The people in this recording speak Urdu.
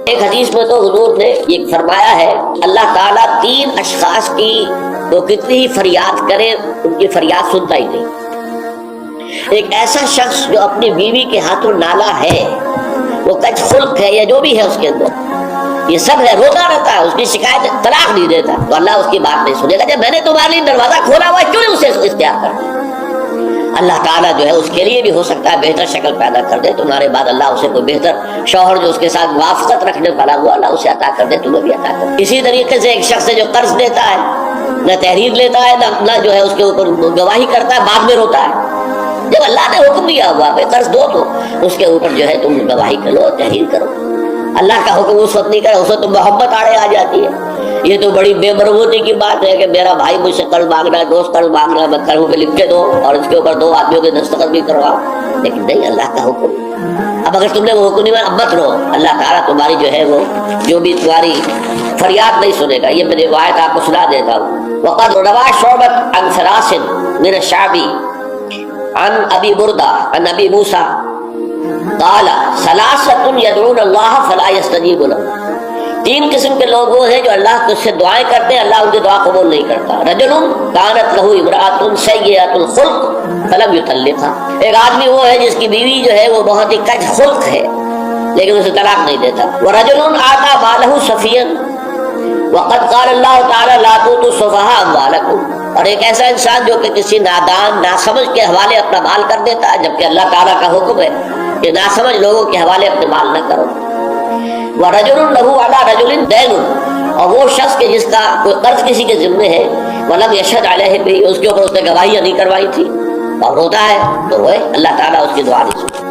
ایک حدیث میں تو حضور نے یہ فرمایا ہے اللہ تعالیٰ 3 اشخاص کی وہ کتنی ہی فریاد کرے ان کی فریاد سنتا ہی نہیں۔ ایک ایسا شخص جو اپنی بیوی کے ہاتھوں نالا ہے، وہ کج خلق ہے یا جو بھی ہے اس کے اندر، یہ سب ہے، روتا رہتا ہے، اس کی شکایت طلاق نہیں دیتا، تو اللہ اس کی بات نہیں سنے گا۔ جب میں نے تمہارے لیے دروازہ کھولا ہوا ہے، کیوں نہیں اسے اختیار کرتے؟ اللہ تعالیٰ جو ہے اس کے لیے بھی ہو سکتا ہے بہتر شکل پیدا کر دے، تمہارے بعد اللہ اسے کوئی بہتر شوہر جو اس کے ساتھ موافقت رکھنے والا ہوا اللہ اسے عطا کر دے، تمہیں بھی عطا کر دے۔ اسی طریقے سے ایک شخص ہے جو قرض دیتا ہے، نہ تحریر لیتا ہے نہ جو ہے اس کے اوپر گواہی کرتا ہے، بعد میں روتا ہے۔ جب اللہ نے حکم دیا ہوا بھائی قرض دو تو اس کے اوپر جو ہے تم گواہی کرو، تحریر کرو۔ اللہ کا حکم اس وقت نہیں کرے، اس وقت تو محبت آڑے آ جاتی ہے۔ یہ تو بڑی بے مربوطی کی بات ہے کہ میرا بھائی مجھ سے قرض مانگ رہا ہے، دوست قرض مانگ رہا ہے، میں قرض پہ لکھ کے دو اور اس کے اوپر 2 آدمیوں کے دستخط بھی کرواؤ، لیکن نہیں، اللہ کا حکم۔ اب اگر تم نے وہ حکم نہیں مانا، اب مت رو، اللہ تعالیٰ تمہاری جو ہے وہ جو بھی تمہاری فریاد نہیں سنے گا۔ یہ میں روایت آپ کو سنا دیتا ہوں۔ وقد روى شعبة عن فراس من الشعبي عن ابی بردہ عن ابی موسیٰ قال ثلاثة يدعون الله فلا يستجيب لهم۔ 3 قسم کے لوگ وہ ہیں جو اللہ کو سے دعائیں کرتے ہیں، اللہ ان کی دعا قبول نہیں کرتا۔ رجل كانت له امرأة سيئة الخلق فلم يطلقها، ایک آدمی وہ ہے جس کی بیوی جو ہے وہ بہت ہی کج خلق ہے لیکن اسے طلاق نہیں دیتا۔ ورجل آتى ماله سفيا وقد قال الله تعالى لا تؤتوا السفهاء أموالكم، اور ایک ایسا انسان جو کہ کسی نادان ناسمجھ کے حوالے اپنا مال کر دیتا ہے، جبکہ اللہ تعالیٰ کا حکم ہے کہ ناسمجھ لوگوں کے حوالے اپنے مال نہ کرو۔ وَرَجُلٌ لَهُ عَلَى رَجُلٍ دَيْنٌ، اور وہ شخص کے جس کا کوئی قرض کسی کے ذمے ہے، وَلَمْ يَشْهَدْ عَلَيْهِ بِهِ، اس کے اوپر اس نے گواہیاں نہیں کروائی تھی، اور روتا ہے تو وہ اللہ تعالیٰ اس کی دعا نہیں سنتا۔